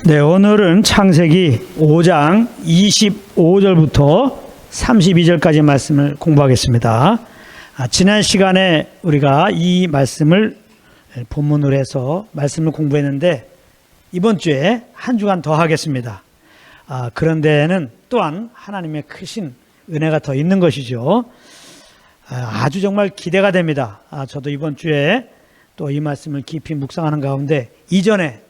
네, 오늘은 창세기 5장 25절부터 32절까지 말씀을 공부하겠습니다. 지난 시간에 우리가 이 말씀을 본문으로 해서 말씀을 공부했는데 이번 주에 한 주간 더 하겠습니다. 그런 데에는 또한 하나님의 크신 은혜가 더 있는 것이죠. 아주 정말 기대가 됩니다. 저도 이번 주에 또 이 말씀을 깊이 묵상하는 가운데 이전에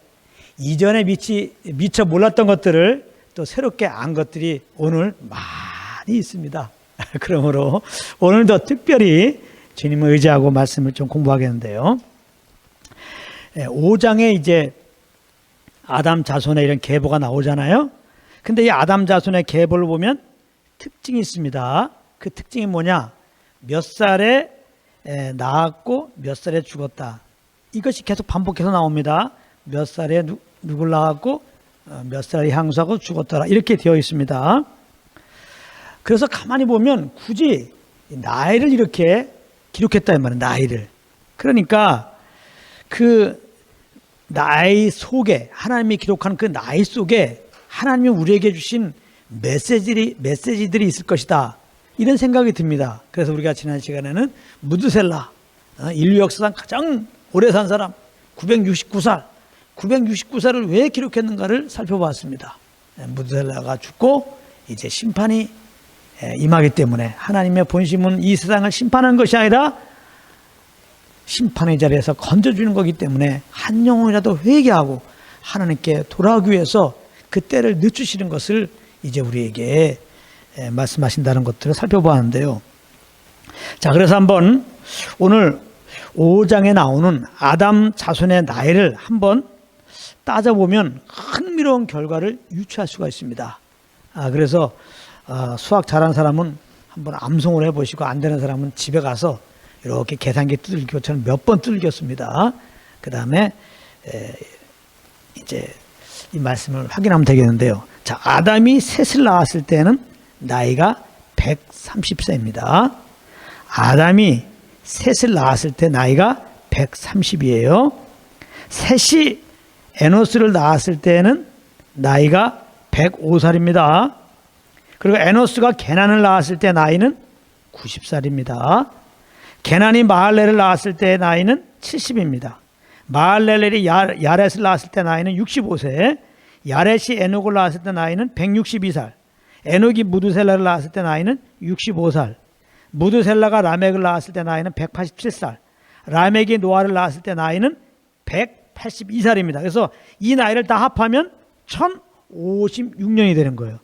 미처 몰랐던 것들을 또 새롭게 안 것들이 오늘 많이 있습니다. 그러므로 오늘도 특별히 주님을 의지하고 말씀을 좀 공부하겠는데요. 5장에 이제 아담 자손의 이런 계보가 나오잖아요. 근데 이 아담 자손의 계보를 보면 특징이 있습니다. 그 특징이 뭐냐? 몇 살에 낳았고 몇 살에 죽었다. 이것이 계속 반복해서 나옵니다. 몇 살에 누굴 낳았고 몇 살에 향수하고 죽었더라 이렇게 되어 있습니다. 그래서 가만히 보면 굳이 나이를 이렇게 기록했다 이 말이에요. 나이를. 그러니까 그 나이 속에 하나님이 기록한 그 나이 속에 하나님이 우리에게 주신 메시지들이 있을 것이다. 이런 생각이 듭니다. 그래서 우리가 지난 시간에는 무드셀라, 인류 역사상 가장 오래 산 사람 969살을 왜 기록했는가를 살펴봤습니다. 무드셀라가 죽고 이제 심판이 임하기 때문에 하나님의 본심은 이 세상을 심판하는 것이 아니라 심판의 자리에서 건져주는 거기 때문에 한 영혼이라도 회개하고 하나님께 돌아오기 위해서 그 때를 늦추시는 것을 이제 우리에게 말씀하신다는 것들을 살펴보았는데요. 자, 그래서 한번 오늘 5장에 나오는 아담 자손의 나이를 한번 따져보면 흥미로운 결과를 유추할 수가 있습니다. 그래서 수학 잘하는 사람은 한번 암송을 해보시고 안 되는 사람은 집에 가서 이렇게 계산기 두들기고 저는 몇 번 두들겼습니다. 그 다음에 이제 이 말씀을 확인하면 되겠는데요. 자, 아담이 셋을 낳았을 때는 나이가 130세입니다. 아담이 셋을 낳았을 때 나이가 130이에요. 셋이 에노스를 낳았을 때는 나이가 105살입니다. 그리고 에노스가 게난을 낳았을 때 나이는 90살입니다. 게난이 마할렐을 낳았을 때 나이는 70입니다. 마할렐이 야렛을 낳았을 때 나이는 65세, 야렛이 에녹을 낳았을 때 나이는 162살, 에녹이 무드셀라를 낳았을 때 나이는 65살, 무드셀라가 라멕을 낳았을 때 나이는 187살, 라멕이 노아를 낳았을 때 나이는 182살입니다. 그래서 이 나이를 다 합하면 1056년이 되는 거예요.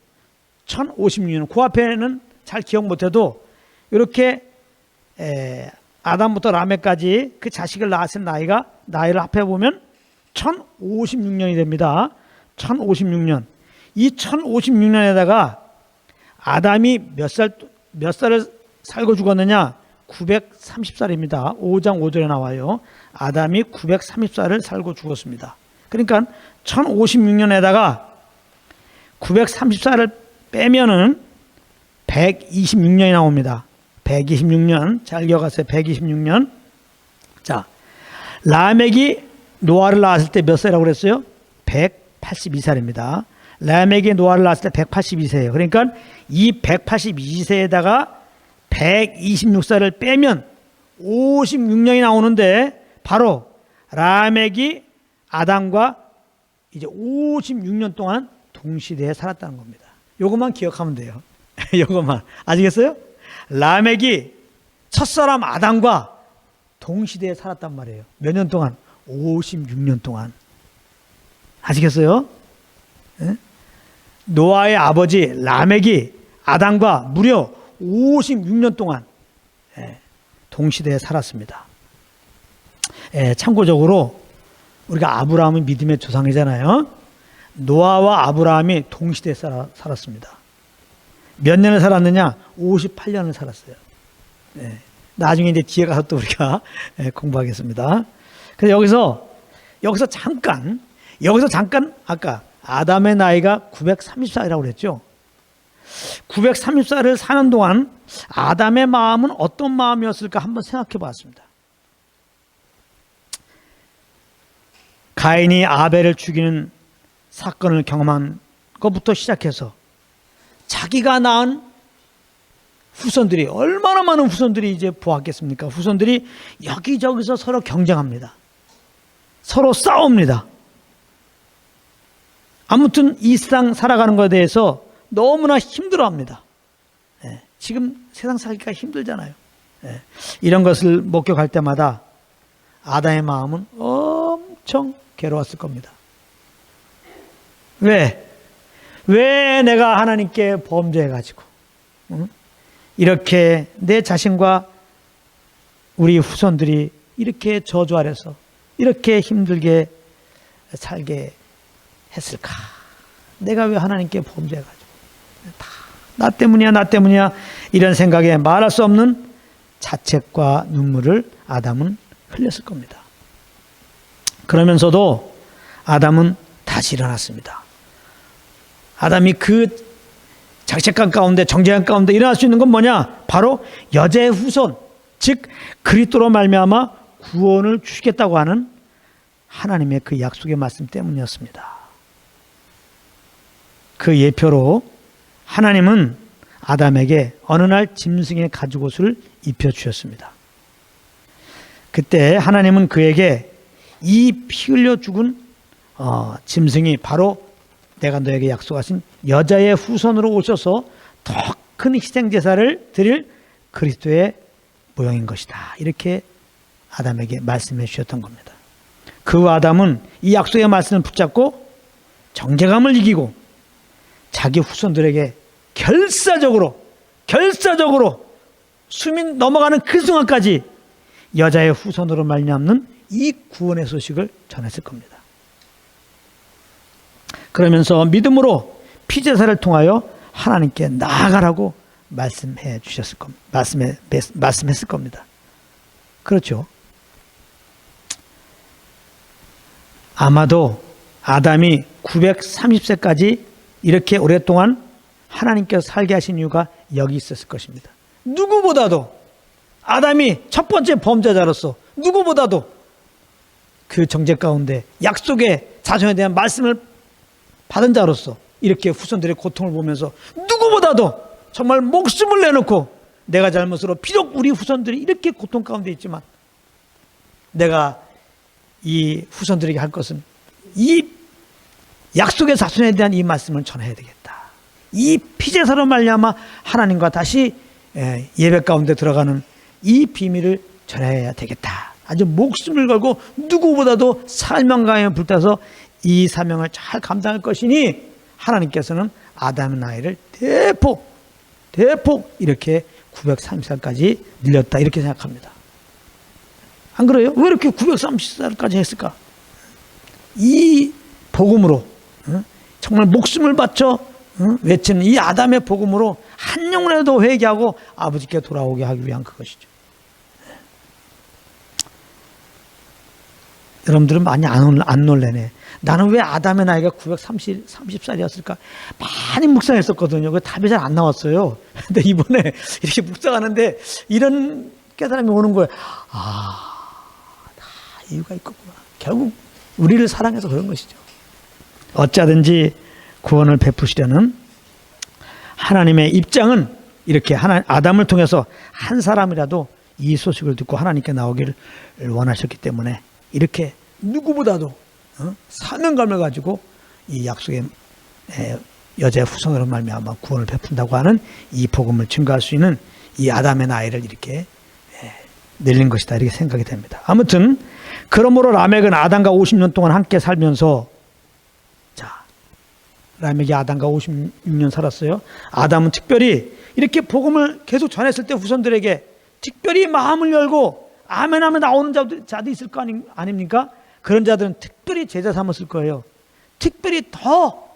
1056년. 그 앞에는 잘 기억 못해도 이렇게 아담부터 라멕까지 그 자식을 낳았을 나이를 합해보면 1056년이 됩니다. 1056년. 이 1056년에다가 아담이 몇 살을 살고 죽었느냐? 930살입니다. 5장 5절에 나와요. 아담이 930살을 살고 죽었습니다. 그러니까 1056년에다가 930살을 빼면은 126년이 나옵니다. 126년. 잘 기억하세요. 126년. 자, 라멕이 노아를 낳았을 때 몇 살이라고 그랬어요? 182살입니다. 라멕이 노아를 낳았을 때 182세예요. 그러니까 이 182세에다가 126살을 빼면 56년이 나오는데 바로 라멕이 아담과 이제 56년 동안 동시대에 살았다는 겁니다. 요것만 기억하면 돼요. 요것만. 아시겠어요? 라멕이 첫사람 아담과 동시대에 살았단 말이에요. 몇 년 동안? 56년 동안. 아시겠어요? 네? 노아의 아버지 라멕이 아담과 무려 56년 동안 동시대에 살았습니다. 참고적으로 우리가 아브라함은 믿음의 조상이잖아요. 노아와 아브라함이 동시대에 살았습니다. 몇 년을 살았느냐? 58년을 살았어요. 나중에 이제 뒤에 가서 또 우리가 공부하겠습니다. 그래서 여기서 잠깐 아까 아담의 나이가 930살이라고 그랬죠. 930살을 사는 동안 아담의 마음은 어떤 마음이었을까 한번 생각해 봤습니다. 가인이 아벨을 죽이는 사건을 경험한 것부터 시작해서 자기가 낳은 후손들이, 얼마나 많은 후손들이 이제 보았겠습니까? 후손들이 여기저기서 서로 경쟁합니다. 서로 싸웁니다. 아무튼 이 세상 살아가는 것에 대해서 너무나 힘들어합니다. 지금 세상 살기가 힘들잖아요. 이런 것을 목격할 때마다 아담의 마음은 엄청 괴로웠을 겁니다. 왜 내가 하나님께 범죄해가지고 이렇게 내 자신과 우리 후손들이 이렇게 저주 아래서 이렇게 힘들게 살게 했을까? 내가 왜 하나님께 범죄해가지고 다 나 때문이야 이런 생각에 말할 수 없는 자책과 눈물을 아담은 흘렸을 겁니다. 그러면서도 아담은 다시 일어났습니다. 아담이 그 자책감 가운데, 정죄감 가운데 일어날 수 있는 건 뭐냐? 바로 여자의 후손, 즉 그리스도로 말미암아 구원을 주시겠다고 하는 하나님의 그 약속의 말씀 때문이었습니다. 그 예표로 하나님은 아담에게 어느 날 짐승의 가죽옷을 입혀주셨습니다. 그때 하나님은 그에게 이 피 흘려 죽은 짐승이 바로 내가 너에게 약속하신 여자의 후손으로 오셔서 더 큰 희생제사를 드릴 그리스도의 모형인 것이다. 이렇게 아담에게 말씀해 주셨던 겁니다. 그 아담은 이 약속의 말씀을 붙잡고 정죄감을 이기고 자기 후손들에게 결사적으로 숨이 넘어가는 그 순간까지 여자의 후손으로 말미암는 이 구원의 소식을 전했을 겁니다. 그러면서 믿음으로 피제사를 통하여 하나님께 나아가라고 말씀했을 겁니다. 그렇죠. 아마도 아담이 930세까지 이렇게 오랫동안 하나님께서 살게 하신 이유가 여기 있었을 것입니다. 누구보다도 아담이 첫 번째 범죄자로서 누구보다도 그 정죄 가운데 약속의 자손에 대한 말씀을 받은 자로서 이렇게 후손들의 고통을 보면서 누구보다도 정말 목숨을 내놓고 내가 잘못으로 비록 우리 후손들이 이렇게 고통 가운데 있지만 내가 이 후손들에게 할 것은 이 약속의 자손에 대한 이 말씀을 전해야 되겠다. 이 피제사로 말미암아 하나님과 다시 예배 가운데 들어가는 이 비밀을 전해야 되겠다. 아주 목숨을 걸고 누구보다도 사명감에 불타서 이 사명을 잘 감당할 것이니 하나님께서는 아담의 나이를 대폭 이렇게 930살까지 늘렸다 이렇게 생각합니다. 안 그래요? 왜 이렇게 930살까지 했을까? 이 복음으로 정말 목숨을 바쳐 외치는 이 아담의 복음으로 한 영혼이라도 회개하고 아버지께 돌아오게 하기 위한 그것이죠. 여러분들은 많이 안 놀래네. 나는 왜 아담의 나이가 930살이었을까? 많이 묵상했었거든요. 그 답이 잘 안 나왔어요. 근데 이번에 이렇게 묵상하는데 이런 깨달음이 오는 거예요. 다 이유가 있겠구나. 결국 우리를 사랑해서 그런 것이죠. 어찌하든지 구원을 베푸시려는 하나님의 입장은 이렇게 아담을 통해서 한 사람이라도 이 소식을 듣고 하나님께 나오기를 원하셨기 때문에 이렇게 누구보다도 사명감을 가지고 이 약속의 여자의 후손으로 말미암아 구원을 베푼다고 하는 이 복음을 증거할 수 있는 이 아담의 나이를 이렇게 늘린 것이다 이렇게 생각이 됩니다. 아무튼 그러므로 라멕은 아담과 50년 동안 함께 살면서 라멕이 아담과 56년 살았어요. 아담은 특별히 이렇게 복음을 계속 전했을 때 후손들에게 특별히 마음을 열고 아멘 하면 나오는 자도 있을 거 아닙니까? 그런 자들은 특별히 제자 삼았을 거예요. 특별히 더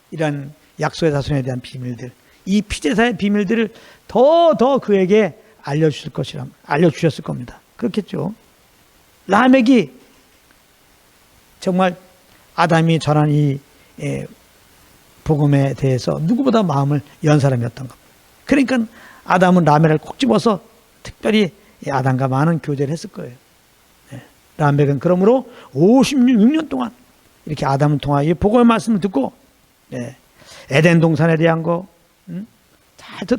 이런 약속의 자손에 대한 비밀들, 이 피제사의 비밀들을 더 그에게 알려주셨을 겁니다. 그렇겠죠. 라멕이 정말 아담이 전한 이 복음에 대해서 누구보다 마음을 연 사람이었던 겁니다. 그러니까 아담은 라멕을 꼭 집어서 특별히 아담과 많은 교제를 했을 거예요. 라멕은 그러므로 56년 동안 이렇게 아담을 통하여 이 복음의 말씀을 듣고 에덴 동산에 대한 거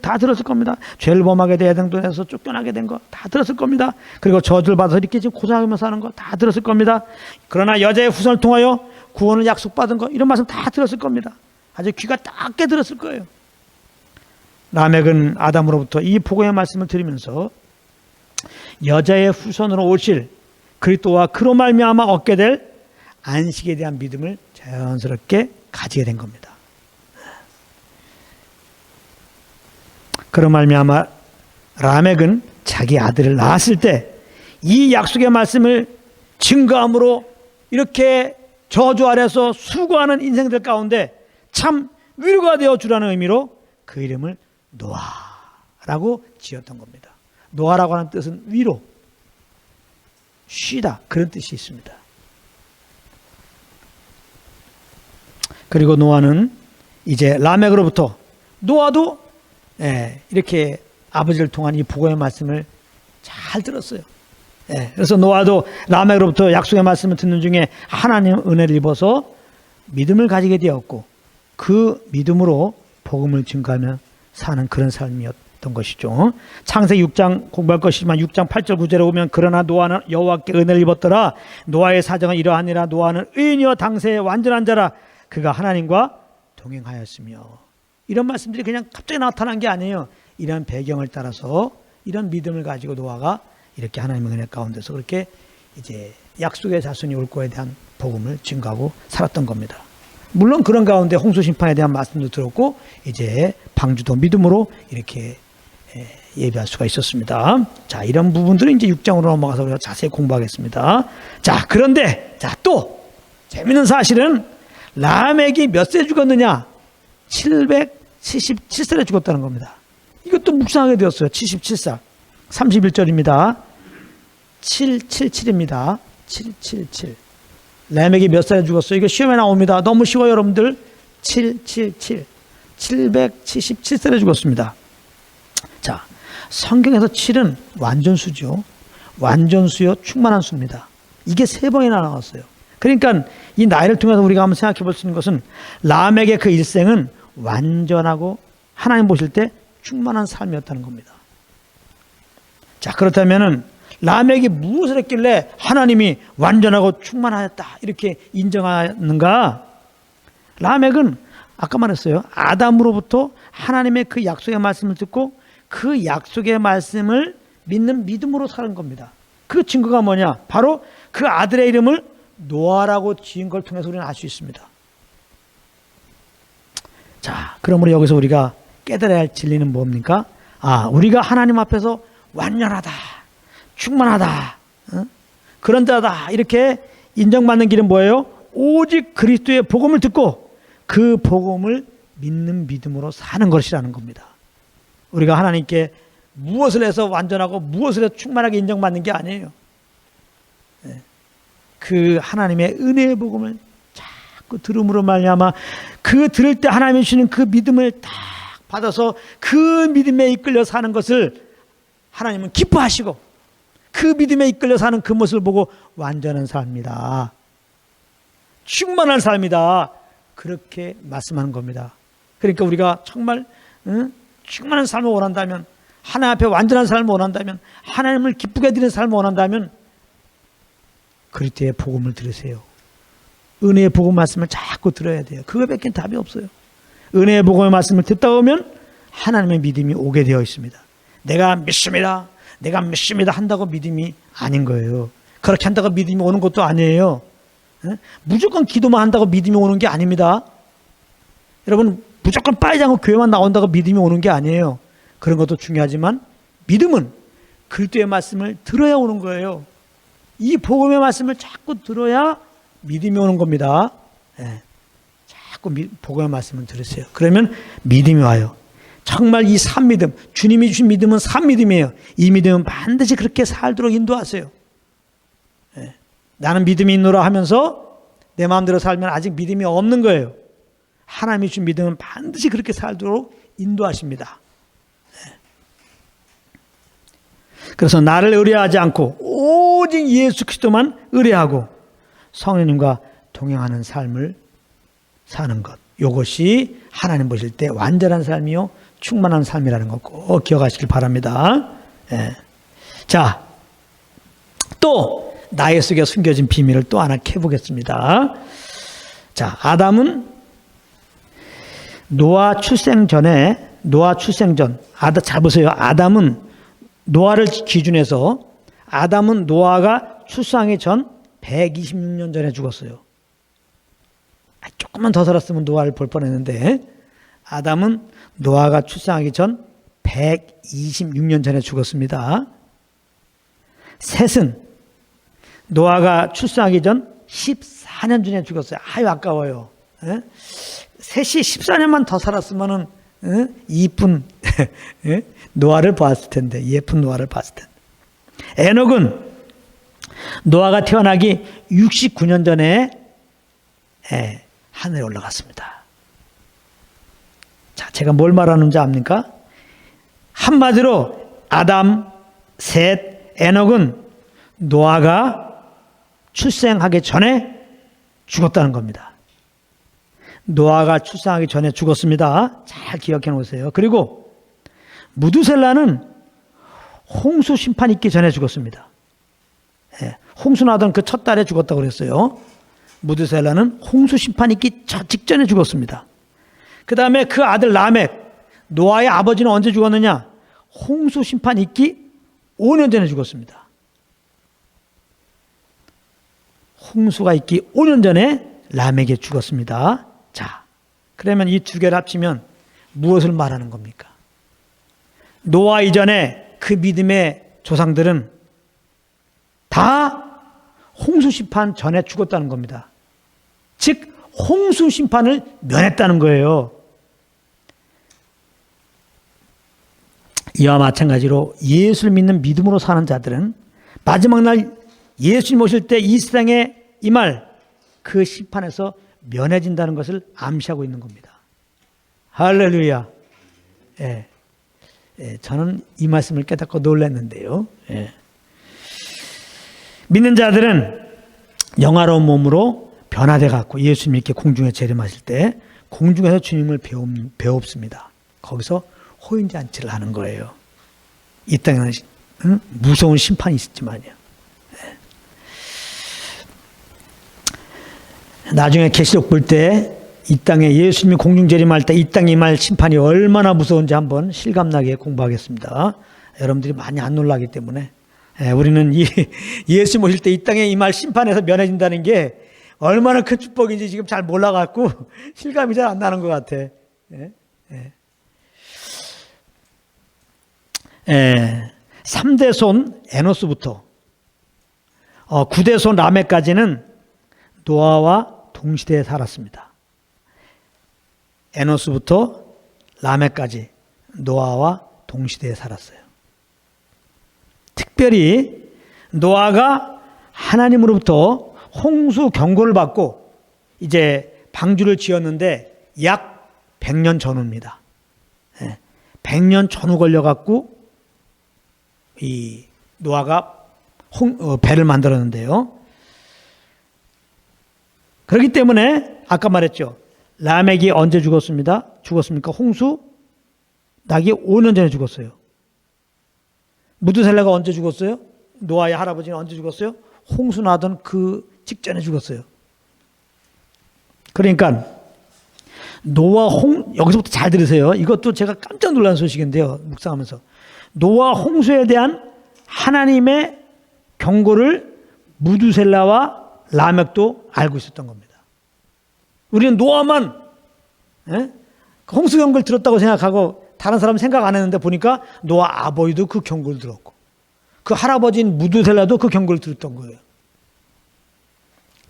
다 들었을 겁니다. 죄를 범하게 돼 에덴 동산에서 쫓겨나게 된 거 다 들었을 겁니다. 그리고 저주를 받아서 이렇게 지금 고생하면서 사는 거 다 들었을 겁니다. 그러나 여자의 후손을 통하여 구원을 약속받은 거 이런 말씀 다 들었을 겁니다. 아주 귀가 딱 들었을 거예요. 라멕은 아담으로부터 이 복음의 말씀을 들으면서 여자의 후손으로 오실 그리스도와 그로 말미암아 얻게 될 안식에 대한 믿음을 자연스럽게 가지게 된 겁니다. 그로 말미암아 라멕은 자기 아들을 낳았을 때 이 약속의 말씀을 증거함으로 이렇게 저주 아래서 수고하는 인생들 가운데 참 위로가 되어 주라는 의미로 그 이름을 노아라고 지었던 겁니다. 노아라고 하는 뜻은 위로, 쉬다 그런 뜻이 있습니다. 그리고 노아는 이제 라멕으로부터 노아도 이렇게 아버지를 통한 이 복음의 말씀을 잘 들었어요. 그래서 노아도 라멕으로부터 약속의 말씀을 듣는 중에 하나님 은혜를 입어서 믿음을 가지게 되었고 그 믿음으로 복음을 증거하며 사는 그런 삶이었던 것이죠. 창세기 6장 공부할 것이지만 6장 8절 9절에 보면 그러나 노아는 여호와께 은혜를 입었더라. 노아의 사정은 이러하니라. 노아는 의인이여 당세의 완전한 자라. 그가 하나님과 동행하였으며. 이런 말씀들이 그냥 갑자기 나타난 게 아니에요. 이런 배경을 따라서 이런 믿음을 가지고 노아가 이렇게 하나님의 은혜 가운데서 그렇게 이제 약속의 자손이 올 거에 대한 복음을 증거하고 살았던 겁니다. 물론 그런 가운데 홍수 심판에 대한 말씀도 들었고 이제 방주도 믿음으로 이렇게 예배할 수가 있었습니다. 자, 이런 부분들은 이제 6장으로 넘어가서 우리가 자세히 공부하겠습니다. 자, 그런데 또 재밌는 사실은 라멕이 몇 세 죽었느냐? 777살에 죽었다는 겁니다. 이것도 묵상하게 되었어요. 77살. 31절입니다. 777입니다. 777. 라멕이 몇 살에 죽었어요? 이거 시험에 나옵니다. 너무 쉬워요, 여러분들. 777. 777살에 죽었습니다. 자, 성경에서 7은 완전수죠. 완전수요, 충만한 수입니다. 이게 3번이나 나왔어요. 그러니까 이 나이를 통해서 우리가 한번 생각해 볼 수 있는 것은 라멕의 그 일생은 완전하고 하나님 보실 때 충만한 삶이었다는 겁니다. 자, 그렇다면은 라멕이 무엇을 했길래 하나님이 완전하고 충만하였다 이렇게 인정하는가? 라멕은 아까 말했어요. 아담으로부터 하나님의 그 약속의 말씀을 듣고 그 약속의 말씀을 믿는 믿음으로 사는 겁니다. 그 증거가 뭐냐? 바로 그 아들의 이름을 노아라고 지은 걸 통해서 우리는 알 수 있습니다. 자, 그러므로 여기서 우리가 깨달아야 할 진리는 뭡니까? 우리가 하나님 앞에서 완전하다, 충만하다, 그런 자다 이렇게 인정받는 길은 뭐예요? 오직 그리스도의 복음을 듣고 그 복음을 믿는 믿음으로 사는 것이라는 겁니다. 우리가 하나님께 무엇을 해서 완전하고 무엇을 해서 충만하게 인정받는 게 아니에요. 그 하나님의 은혜의 복음을 자꾸 들음으로 말미암아 그 들을 때 하나님이 주시는 그 믿음을 딱 받아서 그 믿음에 이끌려 사는 것을 하나님은 기뻐하시고 그 믿음에 이끌려 사는 그 모습을 보고 완전한 삶이다, 충만한 삶이다 그렇게 말씀하는 겁니다. 그러니까 우리가 정말 충만한 삶을 원한다면, 하나님 앞에 완전한 삶을 원한다면, 하나님을 기쁘게 해드리는 삶을 원한다면 그리스도의 복음을 들으세요. 은혜의 복음 말씀을 자꾸 들어야 돼요. 그거밖에 답이 없어요. 은혜의 복음의 말씀을 듣다 보면 하나님의 믿음이 오게 되어 있습니다. 내가 믿습니다, 내가 믿습니다 한다고 믿음이 아닌 거예요. 그렇게 한다고 믿음이 오는 것도 아니에요. 무조건 기도만 한다고 믿음이 오는 게 아닙니다. 여러분, 무조건 빠지지 않고 교회만 나온다고 믿음이 오는 게 아니에요. 그런 것도 중요하지만 믿음은 그리스도의 말씀을 들어야 오는 거예요. 이 복음의 말씀을 자꾸 들어야 믿음이 오는 겁니다. 자꾸 복음의 말씀을 들으세요. 그러면 믿음이 와요. 정말 이 산믿음, 주님이 주신 믿음은 산믿음이에요. 이 믿음은 반드시 그렇게 살도록 인도하세요. 나는 믿음이 있노라 하면서 내 마음대로 살면 아직 믿음이 없는 거예요. 하나님이 주신 믿음은 반드시 그렇게 살도록 인도하십니다. 그래서 나를 의뢰하지 않고 오직 예수 그리스도만 의뢰하고 성령님과 동행하는 삶을 사는 것. 이것이 하나님 보실 때 완전한 삶이요 충만한 삶이라는 거 꼭 기억하시길 바랍니다. 예. 자, 또 나의 속에 숨겨진 비밀을 또 하나 캐보겠습니다. 자, 아담은 노아 출생 전, 잘 보세요. 아담은 노아를 기준해서 아담은 노아가 출생하기 전 126년 전에 죽었어요. 조금만 더 살았으면 노아를 볼 뻔했는데 아담은 노아가 출생하기 전 126년 전에 죽었습니다. 셋은 노아가 출생하기 전 14년 전에 죽었어요. 아유 아까워요. 에? 셋이 14년만 더 살았으면은 이쁜 노아를 보았을 텐데, 예쁜 노아를 봤을 텐데. 에녹은 노아가 태어나기 69년 전에 하늘에 올라갔습니다. 자, 제가 뭘 말하는지 압니까? 한마디로 아담, 셋, 에녹은 노아가 출생하기 전에 죽었다는 겁니다. 노아가 출생하기 전에 죽었습니다. 잘 기억해 놓으세요. 그리고 무두셀라는 홍수 심판 있기 전에 죽었습니다. 홍수 나던 그 첫 달에 죽었다고 그랬어요. 무두셀라는 홍수 심판 있기 직전에 죽었습니다. 그 다음에 그 아들 라멕, 노아의 아버지는 언제 죽었느냐? 홍수 심판 있기 5년 전에 죽었습니다. 홍수가 있기 5년 전에 라멕이 죽었습니다. 자, 그러면 이 두 개를 합치면 무엇을 말하는 겁니까? 노아 이전에 그 믿음의 조상들은 다 홍수 심판 전에 죽었다는 겁니다. 즉 홍수 심판을 면했다는 거예요. 이와 마찬가지로 예수를 믿는 믿음으로 사는 자들은 마지막 날 예수님 오실 때 이 세상에 임할 그 심판에서 면해진다는 것을 암시하고 있는 겁니다. 할렐루야. 예. 저는 이 말씀을 깨닫고 놀랐는데요. 예. 믿는 자들은 영화로운 몸으로 변화돼 갖고 예수님 이렇게 공중에 재림하실 때 공중에서 주님을 배웁습니다. 거기서 호인잔치를 하는 거예요. 이 땅에는 무서운 심판이 있었지만요. 나중에 계시록 볼 때 이 땅에 예수님이 공중 재림할 때 이 땅에 임할 심판이 얼마나 무서운지 한번 실감나게 공부하겠습니다. 여러분들이 많이 안 놀라기 때문에 우리는 예수님 오실 때 이 땅에 임할 심판에서 면해진다는 게 얼마나 큰 축복인지 지금 잘 몰라갖고 실감이 잘 안 나는 것 같아. 3대 손 에노스부터 9대 손 라멕까지는 노아와 동시대에 살았습니다. 에노스부터 라멕까지 노아와 동시대에 살았어요. 특별히 노아가 하나님으로부터 홍수 경고를 받고 이제 방주를 지었는데 약 100년 전후입니다. 100년 전후 걸려갖고 이 노아가 배를 만들었는데요. 그렇기 때문에 아까 말했죠. 라멕이 언제 죽었습니까? 홍수 나기 5년 전에 죽었어요. 무두셀라가 언제 죽었어요? 노아의 할아버지는 언제 죽었어요? 홍수 나던 그 직전에 죽었어요. 그러니까 여기서부터 잘 들으세요. 이것도 제가 깜짝 놀란 소식인데요. 묵상하면서. 노아 홍수에 대한 하나님의 경고를 무두셀라와 라멕도 알고 있었던 겁니다. 우리는 노아만 홍수 경고를 들었다고 생각하고 다른 사람은 생각 안 했는데 보니까 노아 아버지도 그 경고를 들었고 그 할아버지인 무두셀라도 그 경고를 들었던 거예요.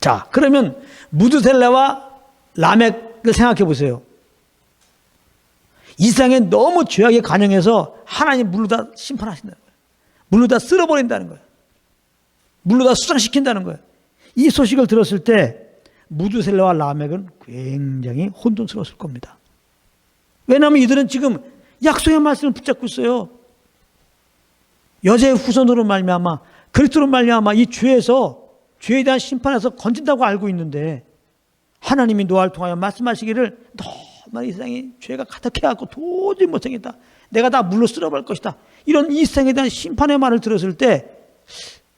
자, 그러면 무두셀라와 라멕을 생각해 보세요. 이 세상에 너무 죄악에 관영해서 하나님 물로 다 심판하신다는 거예요. 물로 다 쓸어버린다는 거예요. 물로 다 수장시킨다는 거예요. 이 소식을 들었을 때 무두셀라와 라멕은 굉장히 혼돈스러웠을 겁니다. 왜냐하면 이들은 지금 약속의 말씀을 붙잡고 있어요. 여자의 후손으로 말미암아 그리스도로 말미암아 이 죄에 대한 심판에서 건진다고 알고 있는데 하나님이 노아를 통하여 말씀하시기를 너만 이 세상에 죄가 가득해갖고 도저히 못생겼다. 내가 다 물로 쓸어버릴 것이다. 이런 이 세상에 대한 심판의 말을 들었을 때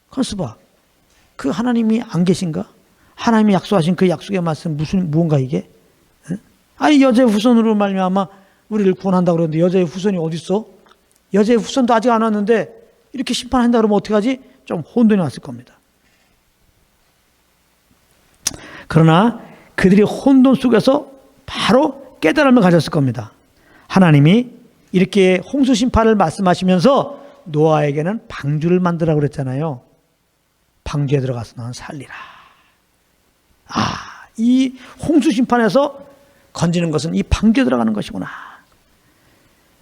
컨스바 그 하나님이 안 계신가? 하나님이 약속하신 그 약속의 말씀 무언가 이게? 아니 여자의 후손으로 말미암아 우리를 구원한다고 그러는데 여자의 후손이 어디 있어? 여자의 후손도 아직 안 왔는데 이렇게 심판한다 그러면 어떻게 하지? 좀 혼돈이 왔을 겁니다. 그러나 그들이 혼돈 속에서 바로 깨달음을 가졌을 겁니다. 하나님이 이렇게 홍수 심판을 말씀하시면서 노아에게는 방주를 만들라고 그랬잖아요. 방주에 들어가서 너는 살리라. 이 홍수 심판에서 건지는 것은 이 방주에 들어가는 것이구나.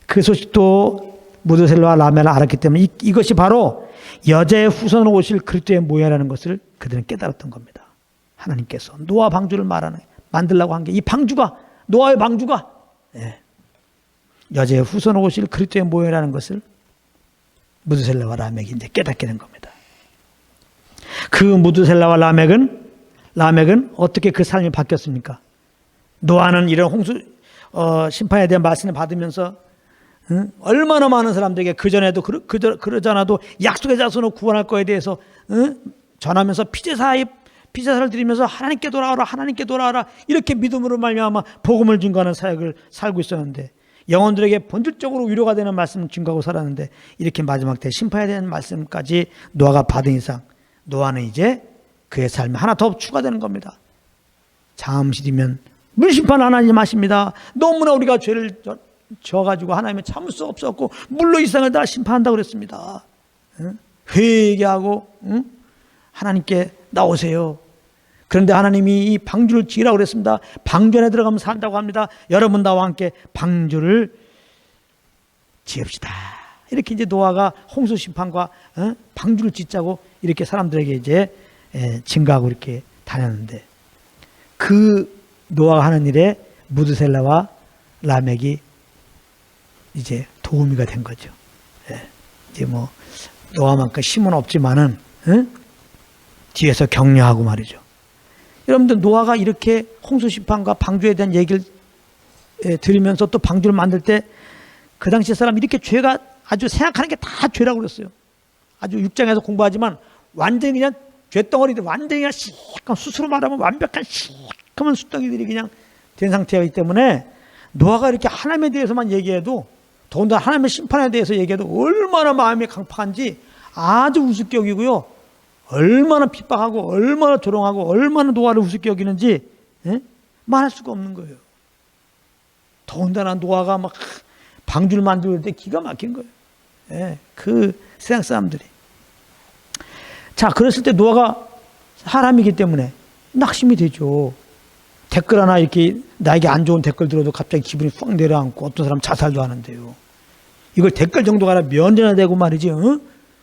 그 소식도 무드셀라와 라멜을 알았기 때문에 이것이 바로 여자의 후손으로 오실 그리스도의 모양이라는 것을 그들은 깨달았던 겁니다. 하나님께서 노아 방주를 만들라고 한 게 이 방주가 노아의 방주가 여자의 후손으로 오실 그리스도의 모양이라는 것을 무드셀라와 라멕이 이제 깨닫게 된 겁니다. 그 무드셀라와 라멕은 어떻게 그 삶이 바뀌었습니까? 노아는 이런 홍수 심판에 대한 말씀을 받으면서 얼마나 많은 사람들에게 그전에도 그러잖아도 약속의 자손을 구원할 거에 대해서 전하면서 피제사를 드리면서 하나님께 돌아오라 이렇게 믿음으로 말미암아 복음을 증거하는 사역을 살고 있었는데 영혼들에게 본질적으로 위로가 되는 말씀을 증거하고 살았는데 이렇게 마지막 때 심판에 대한 말씀까지 노아가 받은 이상 노아는 이제 그의 삶에 하나 더 추가되는 겁니다. 잠시 뒤면 물심판 하나님 하십니다. 너무나 우리가 죄를 져가지고 하나님의 참을 수 없었고 물로 이 세상을 다 심판한다고 그랬습니다. 회개하고 하나님께 나오세요. 그런데 하나님이 이 방주를 지으라고 그랬습니다. 방주 안에 들어가면 산다고 합니다. 여러분 나와 함께 방주를 지읍시다. 이렇게 이제 노아가 홍수 심판과 방주를 짓자고 이렇게 사람들에게 이제 증거하고 이렇게 다녔는데 그 노아가 하는 일에 무드셀라와 라멕이 이제 도우미가 된 거죠. 이제 뭐 노아만큼 힘은 없지만은 뒤에서 격려하고 말이죠. 여러분들 노아가 이렇게 홍수 심판과 방주에 대한 얘기를 들으면서 또 방주를 만들 때 그 당시 사람 이렇게 죄가 아주 생각하는 게 다 죄라고 그랬어요. 아주 6장에서 공부하지만 완전히 그냥 죄덩어리들 완전히 그냥 시커먼 스스로 말하면 완벽한 시커먼 숫덩이들이 그냥 된 상태이기 때문에 노아가 이렇게 하나님에 대해서만 얘기해도 더군다나 하나님의 심판에 대해서 얘기해도 얼마나 마음이 강팍한지 아주 우습게 여기고요. 얼마나 핍박하고 얼마나 조롱하고 얼마나 노아를 우습게 여기는지 말할 수가 없는 거예요. 더군다나 노아가 막 방주를 만들 때 기가 막힌 거예요. 그 세상 사람들이. 자, 그랬을 때 노아가 사람이기 때문에 낙심이 되죠. 댓글 하나 이렇게 나에게 안 좋은 댓글 들어도 갑자기 기분이 확 내려앉고 어떤 사람 자살도 하는데요. 이걸 댓글 정도가 아니라 면제나 되고 말이지.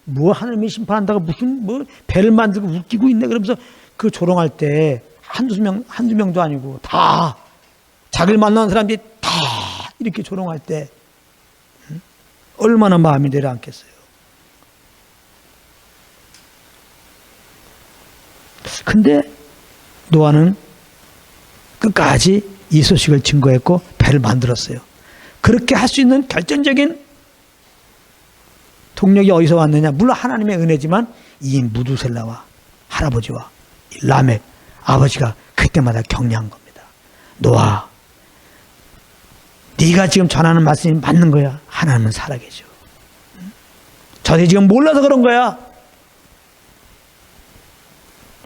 뭐 하나님이 심판한다고 무슨 뭐 배를 만들고 웃기고 있네 그러면서 그 조롱할 때 한두 명도 아니고 다 자기를 만나는 사람들이 다 이렇게 조롱할 때 얼마나 마음이 내려앉겠어요. 근데 노아는 끝까지 이 소식을 증거했고 배를 만들었어요. 그렇게 할 수 있는 결정적인 동력이 어디서 왔느냐? 물론 하나님의 은혜지만 이 무두셀라와 할아버지와 라멕 아버지가 그때마다 격려한 겁니다. 노아, 네가 지금 전하는 말씀이 맞는 거야. 하나님은 살아계셔. 저들이 지금 몰라서 그런 거야.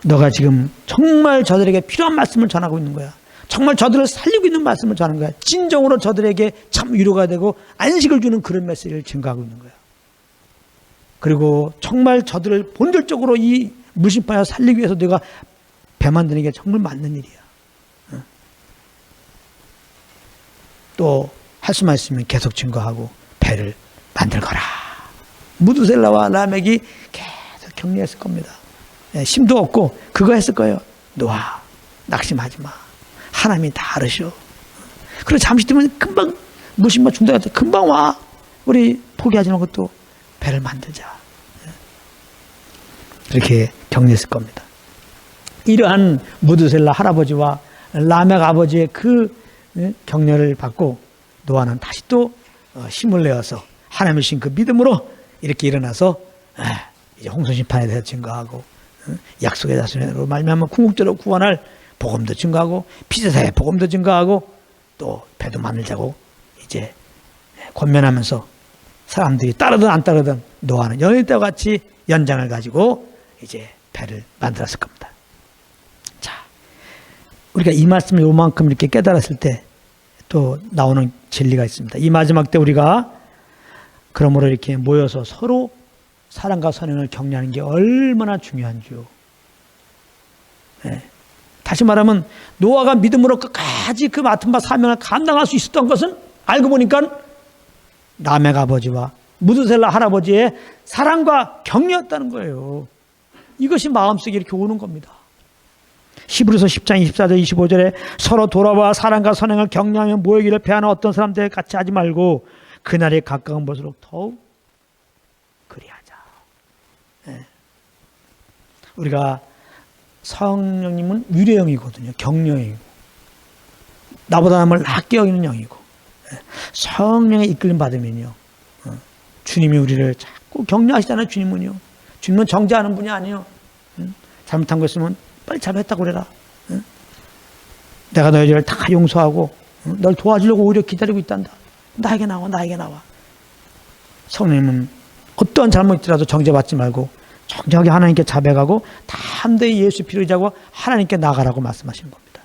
너가 지금 정말 저들에게 필요한 말씀을 전하고 있는 거야. 정말 저들을 살리고 있는 말씀을 전하는 거야. 진정으로 저들에게 참 위로가 되고 안식을 주는 그런 메시지를 증거하고 있는 거야. 그리고 정말 저들을 본질적으로 이 물심판에서 살리기 위해서 내가 배 만드는 게 정말 맞는 일이야. 또 할 수만 있으면 계속 증거하고 배를 만들거라. 무두셀라와 라멕이 계속 격려했을 겁니다. 힘도 없고 그거 했을 거예요. 노아, 낙심하지 마. 하나님이 다 알으셔. 그리고 잠시 뒤면 금방 물심판 중단할 때 금방 와. 우리 포기하지 말고 또 배를 만들자. 그렇게 격려했을 겁니다. 이러한 무두셀라 할아버지와 라멕 아버지의 그 격려를 받고 노아는 다시 또 힘을 내어서 하나님을 신 그 믿음으로 이렇게 일어나서 이제 홍수 심판에 대해서 증거하고 약속의 자손으로 말미암아 궁극적으로 구원할 복음도 증거하고 피제사의 복음도 증거하고 또 배도 만들자고 이제 권면하면서 사람들이 따르든 안 따르든 노아는 여느 때와 같이 연장을 가지고 이제 배를 만들었을 겁니다. 자, 우리가 이 말씀을 요만큼 이렇게 깨달았을 때 또 나오는 진리가 있습니다. 이 마지막 때 우리가 그러므로 이렇게 모여서 서로 사랑과 선행을 격려하는 게 얼마나 중요한지요. 네. 다시 말하면 노아가 믿음으로 끝까지 그 맡은 바 사명을 감당할 수 있었던 것은 알고 보니까 라멕 아버지와 무드셀라 할아버지의 사랑과 격려였다는 거예요. 이것이 마음속에 이렇게 오는 겁니다. 히브리서 10장 24절 25절에 서로 돌아와 사랑과 선행을 격려하며 모이기를 배하는 어떤 사람들 같이 하지 말고 그날이 가까운 것으로 더욱 그리하자. 네. 우리가 성령님은 위로형이거든요. 격려형이고 나보다 남을 낮게 여기는 영이고 성령의 이끌림 받으면요 주님이 우리를 자꾸 격려하시잖아요. 주님은요. 주님은 정죄하는 분이 아니에요. 잘못한 거 있으면 빨리 잘못했다고 그래라. 내가 너희들을 다 용서하고 널 도와주려고 오히려 기다리고 있단다. 나에게 나와, 나에게 나와. 성령님은 어떠한 잘못이라도 정죄받지 말고 정정하게 하나님께 자백하고 담대히 예수 피를 의지하고 하나님께 나가라고 말씀하신 겁니다.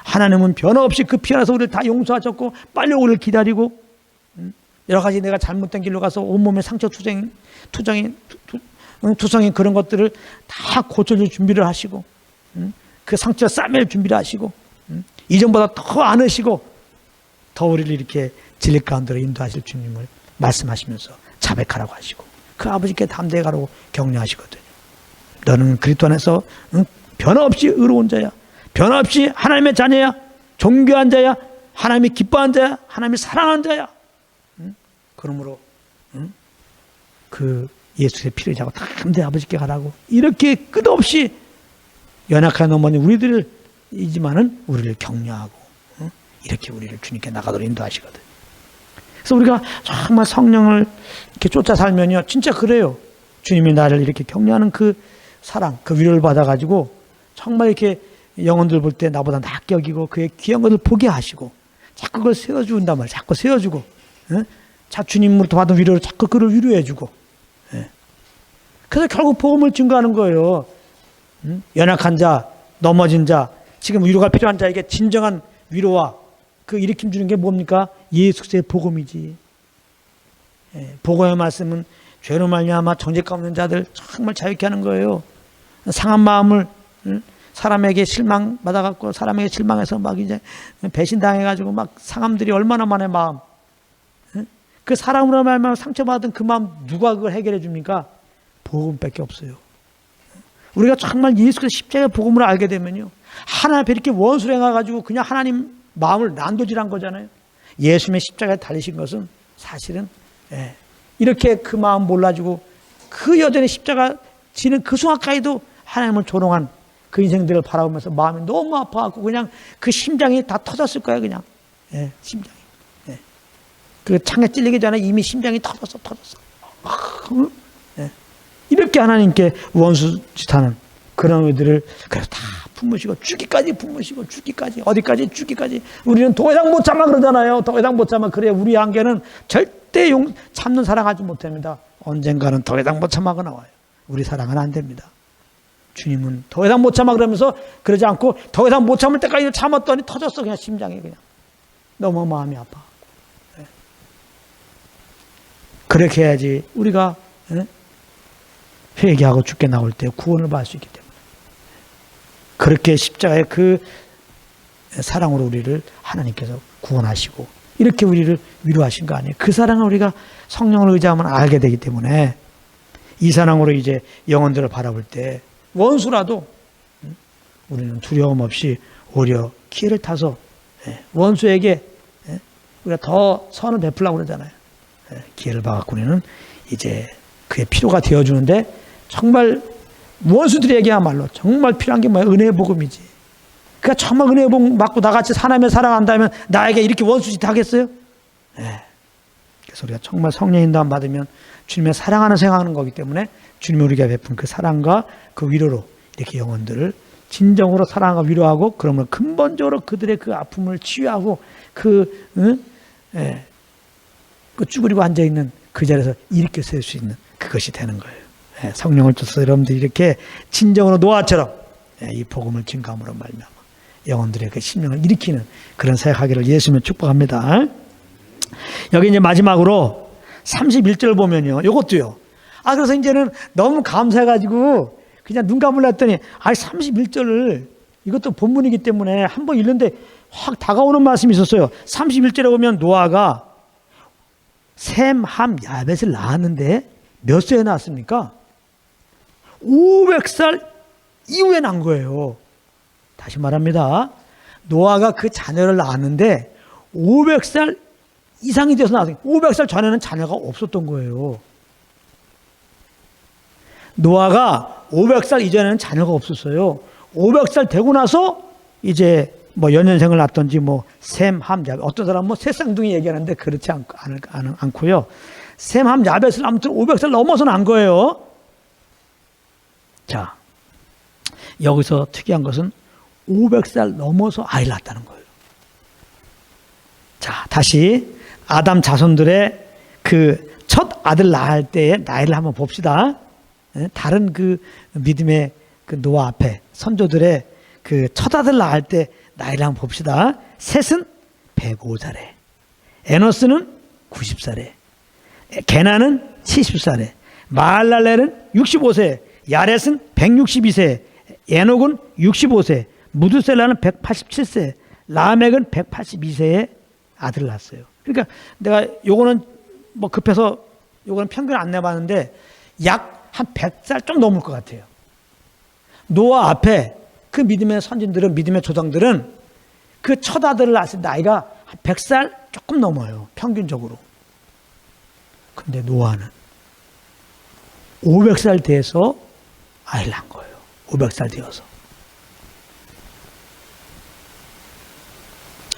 하나님은 변함없이 그 피 안에서 우리를 다 용서하셨고 빨리 우리를 기다리고 여러 가지 내가 잘못된 길로 가서 온몸에 상처 투성인 그런 것들을 다 고쳐줄 준비를 하시고 그 상처 싸맬 준비를 하시고 이전보다 더 안으시고 더 우리를 이렇게 진리 가운데로 인도하실 주님을 말씀하시면서 자백하라고 하시고 그 아버지께 담대히 가라고 격려하시거든요. 너는 그리스도 안에서 변함없이 의로운 자야. 변함없이 하나님의 자녀야. 존귀한 자야. 하나님이 기뻐한 자야. 하나님이 사랑하는 자야. 그러므로 그 예수의 피를 자고 담대히 아버지께 가라고 이렇게 끝없이 연약한 어머니 우리들이지만은 우리를 격려하고 이렇게 우리를 주님께 나가도록 인도하시거든. 그래서 우리가 정말 성령을 이렇게 쫓아 살면요 진짜 그래요. 주님이 나를 이렇게 격려하는 그 사랑, 그 위로를 받아가지고 정말 이렇게 영혼들 볼 때 나보다 낮게 여기고 그의 귀한 것을 보게 하시고 자꾸 그걸 세워준단 말이에요. 자꾸 세워주고 자 주님으로부터 받은 위로를 자꾸 그를 위로해주고 그래서 결국 복음을 증거하는 거예요. 연약한 자, 넘어진 자, 지금 위로가 필요한 자에게 진정한 위로와 그 일으킴 주는 게 뭡니까? 예수 그리스도의 복음이지. 복음의 말씀은 죄로 말미암아 정죄가 없는 자들 정말 자유케 하는 거예요. 상한 마음을 사람에게 실망받아갖고 사람에게 실망해서 막 이제 배신당해가지고 막 상함들이 얼마나 많은 마음. 그 사람으로 말미암아 상처받은 그 마음 누가 그걸 해결해 줍니까? 복음밖에 없어요. 우리가 정말 예수 그리스도 십자가의 복음을 알게 되면요 하나님 앞에 이렇게 원수를 행해가지고 그냥 하나님 마음을 난도질한 거잖아요. 예수님의 십자가에 달리신 것은 사실은 이렇게 그 마음 몰라주고 그 여전히 십자가 지는 그 순간까지도 하나님을 조롱한 그 인생들을 바라보면서 마음이 너무 아파갖고 그냥 그 심장이 다 터졌을 거예요. 그냥 심장이 그 창에 찔리기 전에 이미 심장이 터졌어. 이렇게 하나님께 원수짓하는 그런 의들을 그래서 다 품으시고 죽기까지 품으시고 죽기까지 어디까지 죽기까지 우리는 더 이상 못 참아 그러잖아요. 더 이상 못 참아. 그래 우리 한계는 절대 참는 사랑하지 못합니다. 언젠가는 더 이상 못 참아가 나와요. 우리 사랑은 안 됩니다. 주님은 더 이상 못 참아 그러면서 그러지 않고 더 이상 못 참을 때까지 참았더니 터졌어. 그냥 심장이 그냥 너무 마음이 아파. 그렇게 해야지 우리가 회개하고 죽게 나올 때 구원을 받을 수 있기 때문에 그렇게 십자가의 그 사랑으로 우리를 하나님께서 구원하시고 이렇게 우리를 위로하신 거 아니에요. 그 사랑을 우리가 성령을 의지하면 알게 되기 때문에 이 사랑으로 이제 영혼들을 바라볼 때 원수라도 우리는 두려움 없이 오히려 기회를 타서 원수에게 우리가 더 선을 베풀려고 그러잖아요. 기회를 봐갖고 우리는 이제 그의 필요가 되어주는데 정말 원수들에게야말로 정말 필요한 게 뭐야? 은혜의 복음이지. 그러니까 정말 은혜의 복 받고 나같이 하나님을 사랑한다면 나에게 이렇게 원수짓 하겠어요? 네. 그래서 우리가 정말 성령 인도함 받으면 주님의 사랑하는 생각하는 거기 때문에 주님이 우리에게 베푼 그 사랑과 그 위로로 이렇게 영혼들을 진정으로 사랑하고 위로하고, 그러면 근본적으로 그들의 그 아픔을 치유하고 그 쭈그리고 앉아있는 그 자리에서 일으켜 세울 수 있는 그것이 되는 거예요. 성령을 주셔서 여러분들이 이렇게 진정으로 노아처럼 이 복음을 증거함으로 말미암아 영혼들의 그 심령을 일으키는 그런 사역하기를 예수님을 축복합니다. 여기 이제 마지막으로 31절 보면요, 이것도요. 그래서 이제는 너무 감사해가지고 그냥 눈 감으려 했더니 31절을, 이것도 본문이기 때문에 한번 읽는데 확 다가오는 말씀이 있었어요. 31절에 보면 노아가 셈, 함, 야벳을 낳았는데 몇 세에 낳았습니까? 500살 이후에 난 거예요. 다시 말합니다. 노아가 그 자녀를 낳았는데 500살 이상이 돼서 낳았어요. 500살 전에는 자녀가 없었던 거예요. 노아가 500살 이전에는 자녀가 없었어요. 500살 되고 나서 이제 뭐 연년생을 낳았던지 뭐 셈, 함, 야벳, 어떤 사람은 뭐 새 쌍둥이 얘기하는데 그렇지 않고요. 셈, 함, 야벳을 아무튼 500살 넘어서 난 거예요. 자, 여기서 특이한 것은 500살 넘어서 아이를 낳았다는 거예요. 자, 다시 아담 자손들의 그 첫 아들 낳을 때의 나이를 한번 봅시다. 다른 그 믿음의 그 노아 앞에 선조들의 그 첫 아들 낳을 때 나이를 한번 봅시다. 셋은 105살에, 에노스는 90살에, 게나는 70살에, 마할랄렐은 65세, 야렛은 162세, 에녹은 65세, 무두셀라는 187세, 라멕은 182세에 아들을 낳았어요. 그러니까 내가 요거는 뭐 급해서 요거는 평균 안 내봤는데 약 한 100살 좀 넘을 것 같아요. 노아 앞에 그 믿음의 선진들은, 믿음의 조상들은 그 첫 아들을 낳았을 때 나이가 한 100살 조금 넘어요. 평균적으로. 근데 노아는 500살 돼서 아이를 낳은 거예요. 500살 되어서.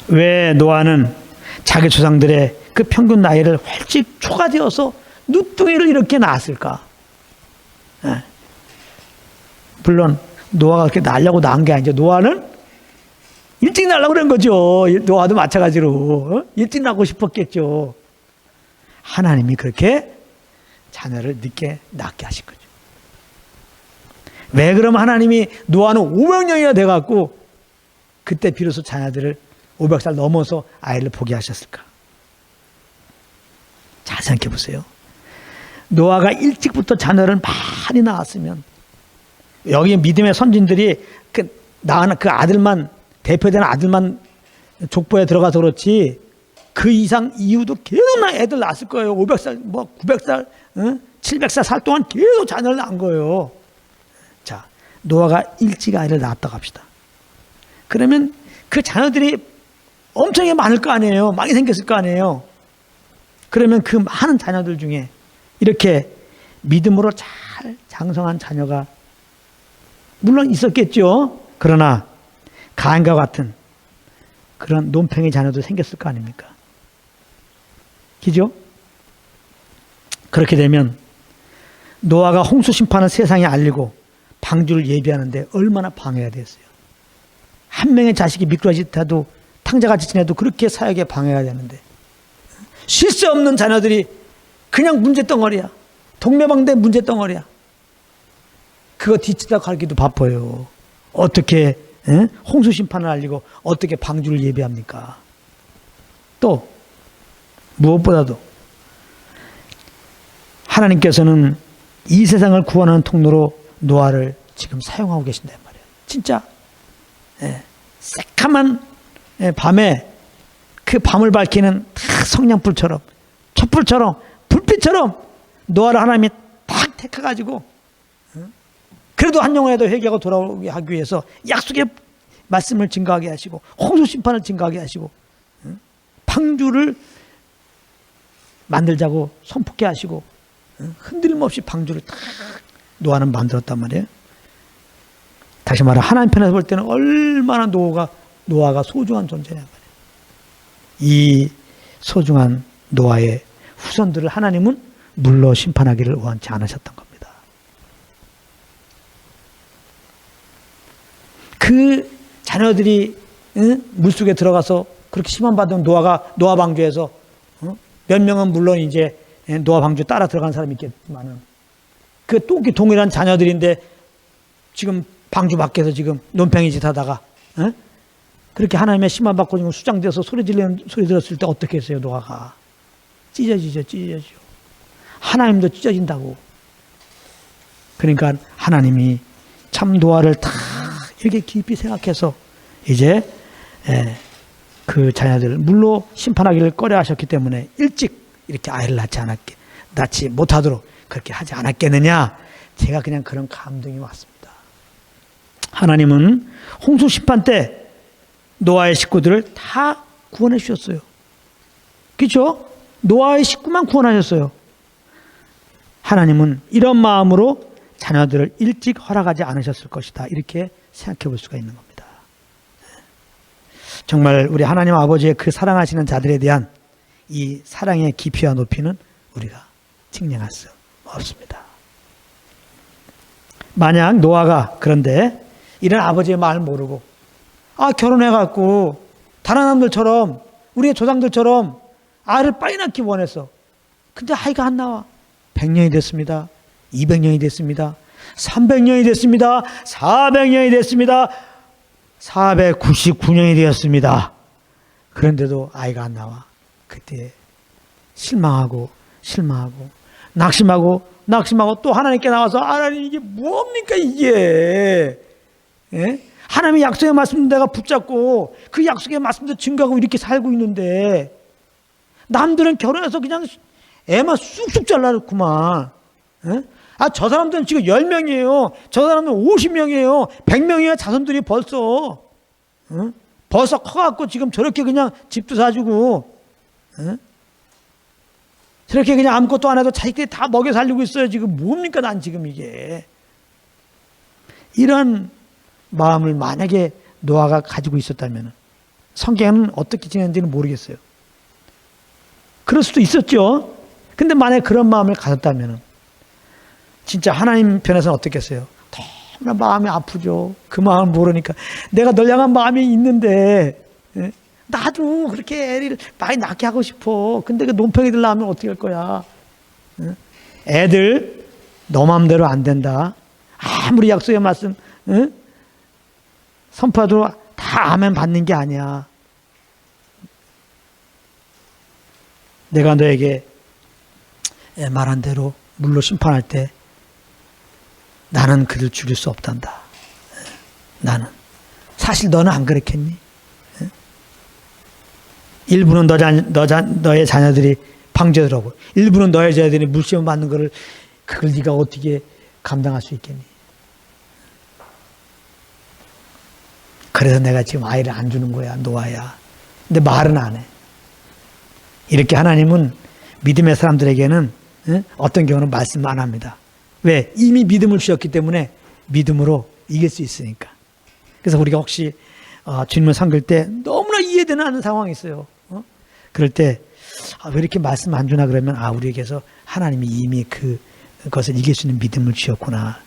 왜 노아는 자기 조상들의 그 평균 나이를 훨씬 초과되어서 누뚱이를 이렇게 낳았을까? 물론 노아가 그렇게 낳으려고 낳은 게 아니죠. 노아는 일찍 낳으려고 그런 거죠. 노아도 마찬가지로 일찍 낳고 싶었겠죠. 하나님이 그렇게 자녀를 늦게 낳게 하신 거죠. 왜 그러면 하나님이 노아는 500년이나 돼갖고 그때 비로소 자녀들을 500살 넘어서 아이를 보게 하셨을까? 잘 생각해 보세요. 노아가 일찍부터 자녀를 많이 낳았으면, 여기 믿음의 선진들이 그 낳은 그 아들만, 대표되는 아들만 족보에 들어가서 그렇지 그 이상 이후도 계속 애들 낳았을 거예요. 500살, 뭐 900살, 700살 살 동안 계속 자녀를 낳은 거예요. 자, 노아가 일찍 아이를 낳았다고 합시다. 그러면 그 자녀들이 엄청 많을 거 아니에요. 많이 생겼을 거 아니에요. 그러면 그 많은 자녀들 중에 이렇게 믿음으로 잘 장성한 자녀가 물론 있었겠죠. 그러나 가인과 같은 그런 논팽이 자녀도 생겼을 거 아닙니까? 그죠? 그렇게 되면 노아가 홍수 심판을 세상에 알리고 방주를 예비하는데 얼마나 방해가 됐어요. 한 명의 자식이 미끄러지더라도 탕자같이 지내도 그렇게 사역에 방해가 되는데, 쉴 새 없는 자녀들이 그냥 문제덩어리야. 동네방네 문제덩어리야. 그거 뒤치다 갈기도 바빠요. 어떻게 홍수 심판을 알리고 어떻게 방주를 예비합니까? 또 무엇보다도 하나님께서는 이 세상을 구원하는 통로로 노아를 지금 사용하고 계신단 말이에요. 진짜 새카만 밤에 그 밤을 밝히는 성냥불처럼, 촛불처럼, 불빛처럼 노아를 하나님이 딱 택해가지고 그래도 한 영혼에도 회개하고 돌아오게 하기 위해서 약속의 말씀을 증거하게 하시고 홍수 심판을 증거하게 하시고 방주를 만들자고 선포케 하시고 흔들림 없이 방주를 딱 노아는 만들었단 말이에요. 다시 말해 하나님 편에서 볼 때는 얼마나 노아가 소중한 존재냐 말이에요. 이 소중한 노아의 후손들을 하나님은 물로 심판하기를 원치 않으셨던 겁니다. 그 자녀들이 물속에 들어가서 그렇게 심판받은 노아 방주에서 몇 명은 물론 이제 노아 방주 따라 들어간 사람이 있겠지만은 그 또 동일한 자녀들인데 지금 방주 밖에서 지금 논팽이 짓 하다가 그렇게 하나님의 심판받고 지금 수장돼서 소리 들었을 때 어떻게 했어요? 노아가 찢어지죠. 하나님도 찢어진다고. 그러니까 하나님이 참 노아를 다 이렇게 깊이 생각해서 이제 그 자녀들을 물로 심판하기를 꺼려 하셨기 때문에 일찍 이렇게 아이를 낳지 못하도록 그렇게 하지 않았겠느냐. 제가 그냥 그런 감동이 왔습니다. 하나님은 홍수 심판 때 노아의 식구들을 다 구원해 주셨어요. 그렇죠? 노아의 식구만 구원하셨어요. 하나님은 이런 마음으로 자녀들을 일찍 허락하지 않으셨을 것이다. 이렇게 생각해 볼 수가 있는 겁니다. 정말 우리 하나님 아버지의 그 사랑하시는 자들에 대한 이 사랑의 깊이와 높이는 우리가 측량할 수 없습니다. 만약 노아가 그런데 이런 아버지의 마음을 모르고 결혼해갖고 다른 사람들처럼 우리의 조상들처럼 아이를 빨리 낳기 원했어. 근데 아이가 안 나와. 100년이 됐습니다. 200년이 됐습니다. 300년이 됐습니다. 400년이 됐습니다. 499년이 되었습니다. 그런데도 아이가 안 나와. 그때 실망하고 낙심하고 또 하나님께 나와서 하나님 이게 뭡니까 이게. 하나님의 약속의 말씀 내가 붙잡고 그 약속의 말씀도 증거하고 이렇게 살고 있는데 남들은 결혼해서 그냥 애만 쑥쑥 잘라놓구만. 저 사람들은 지금 10명이에요. 저 사람은 50명이에요. 100명이야 자손들이 벌써. 벌써 커갖고 지금 저렇게 그냥 집도 사주고 저렇게 그냥 아무것도 안 해도 자식들이 다 먹여 살리고 있어요. 지금 뭡니까 난 지금 이게. 이런 마음을 만약에 노아가 가지고 있었다면 성경은 어떻게 지냈는지는 모르겠어요. 그럴 수도 있었죠. 근데 만약에 그런 마음을 가졌다면 진짜 하나님 편에서는 어떻겠어요? 너무나 마음이 아프죠. 그 마음을 모르니까. 내가 널 향한 마음이 있는데 나도 그렇게 애를 많이 낳게 하고 싶어. 근데 그 논팽이들 낳으면 어떻게 할 거야? 애들 너 마음대로 안 된다. 아무리 약속의 말씀 선포해도 다 아멘 받는 게 아니야. 내가 너에게 말한 대로 물로 심판할 때 나는 그를 죽일 수 없단다. 나는. 사실 너는 안 그랬겠니? 일부는 너의 자녀들이 방주에 들어오고 일부는 너의 자녀들이 물시험 받는 거를 그걸 네가 어떻게 감당할 수 있겠니? 그래서 내가 지금 아이를 안 주는 거야, 노아야. 근데 말은 안 해. 이렇게 하나님은 믿음의 사람들에게는 어떤 경우는 말씀 안 합니다. 왜? 이미 믿음을 주셨기 때문에 믿음으로 이길 수 있으니까. 그래서 우리가 혹시 주님을 섬길 때 너무나 이해되는 않는 상황이 있어요. 그럴 때 왜 이렇게 말씀 안 주나 그러면 우리에게서 하나님이 이미 그것을 이길 수 있는 믿음을 주셨구나.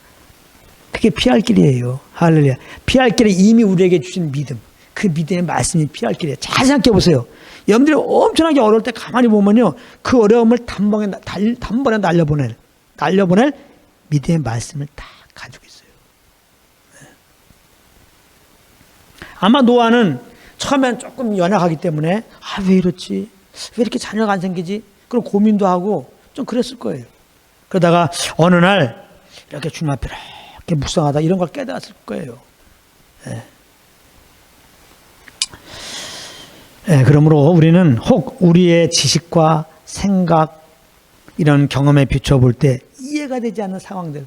그게 피할 길이에요. 할렐루야. 피할 길에 이미 우리에게 주신 믿음. 그 믿음의 말씀이 피할 길이에요. 잘 생각해 보세요. 여러분들이 엄청나게 어려울 때 가만히 보면요. 그 어려움을 단번에 날려보낼 믿음의 말씀을 다 가지고 있어요. 아마 노아는 처음엔 조금 연약하기 때문에 왜 이렇지? 왜 이렇게 자녀가 안 생기지? 그런 고민도 하고 좀 그랬을 거예요. 그러다가 어느 날 이렇게 주님 앞에 이렇게 묵상하다 이런 걸 깨달았을 거예요. 그러므로 우리는 혹 우리의 지식과 생각 이런 경험에 비춰볼 때 이해가 되지 않는 상황들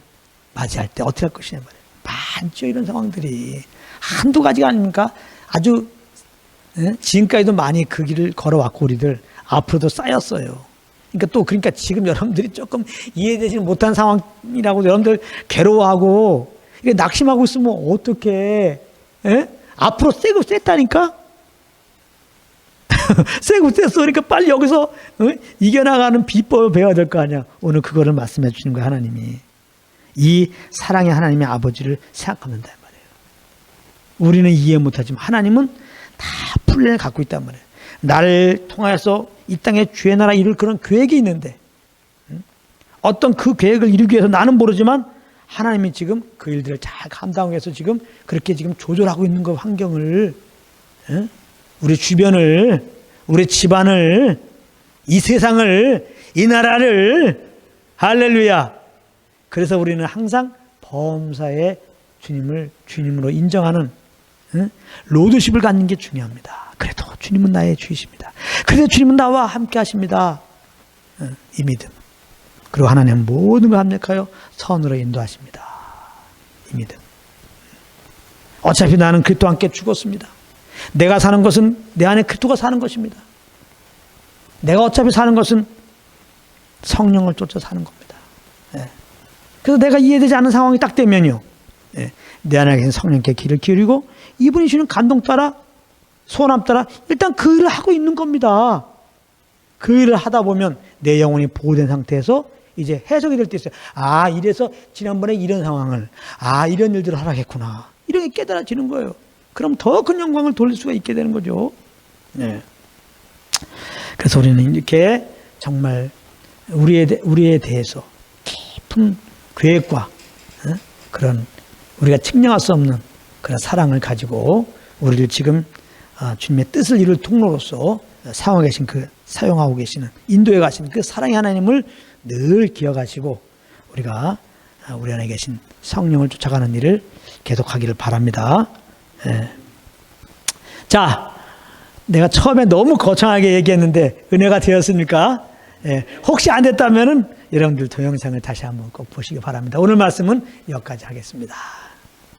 맞이할 때 어떻게 할 것이냐 말이에요. 많죠. 이런 상황들이 한두 가지가 아닙니까? 아주 지금까지도 많이 그 길을 걸어왔고 우리들 앞으로도 쌓였어요. 그러니까 지금 여러분들이 조금 이해되지 못한 상황이라고 여러분들 괴로워하고 이게 낙심하고 있으면 어떡해. 예? 앞으로 세고 셌다니까? 세고 셌어. 그러니까 빨리 여기서 이겨나가는 비법을 배워야 될 거 아니야. 오늘 그거를 말씀해 주시는 거야, 하나님이. 이 사랑의 하나님의 아버지를 생각하면 된단 말이에요. 우리는 이해 못하지만 하나님은 다 플랜을 갖고 있단 말이에요. 나를 통하여서 이 땅에 주의 나라 이룰 그런 계획이 있는데 어떤 그 계획을 이루기 위해서 나는 모르지만 하나님이 지금 그 일들을 잘 감당하기 위해서 지금 그렇게 지금 조절하고 있는 그 환경을, 우리 주변을, 우리 집안을, 이 세상을, 이 나라를, 할렐루야. 그래서 우리는 항상 범사에 주님으로 인정하는 로드십을 갖는 게 중요합니다. 그래도 주님은 나의 주이십니다. 그래도 주님은 나와 함께 하십니다. 이 믿음. 그리고 하나님은 모든 걸 합력하여 선으로 인도하십니다. 이 믿음. 어차피 나는 그리스도와 함께 죽었습니다. 내가 사는 것은 내 안에 그리스도가 사는 것입니다. 내가 어차피 사는 것은 성령을 쫓아 사는 겁니다. 그래서 내가 이해되지 않는 상황이 딱 되면요, 내 안에 계신 성령께 귀를 기울이고 이분이 주는 감동 따라, 소원함 따라 일단 그 일을 하고 있는 겁니다. 그 일을 하다 보면 내 영혼이 보호된 상태에서 이제 해석이 될 때 있어요. 아, 이래서 지난번에 이런 상황을, 이런 일들을 하라겠구나. 이렇게 깨달아지는 거예요. 그럼 더 큰 영광을 돌릴 수가 있게 되는 거죠. 네. 그래서 우리는 이렇게 정말 우리에 대해서 깊은 계획과 그런 우리가 측량할 수 없는 그런 사랑을 가지고 우리를 지금 주님의 뜻을 이룰 통로로서 사용하고 계시는, 인도해 가시는 그 사랑의 하나님을 늘 기억하시고 우리가 우리 안에 계신 성령을 쫓아가는 일을 계속하기를 바랍니다. 자, 내가 처음에 너무 거창하게 얘기했는데 은혜가 되었습니까? 혹시 안 됐다면은 여러분들 동영상을 다시 한번 꼭 보시기 바랍니다. 오늘 말씀은 여기까지 하겠습니다.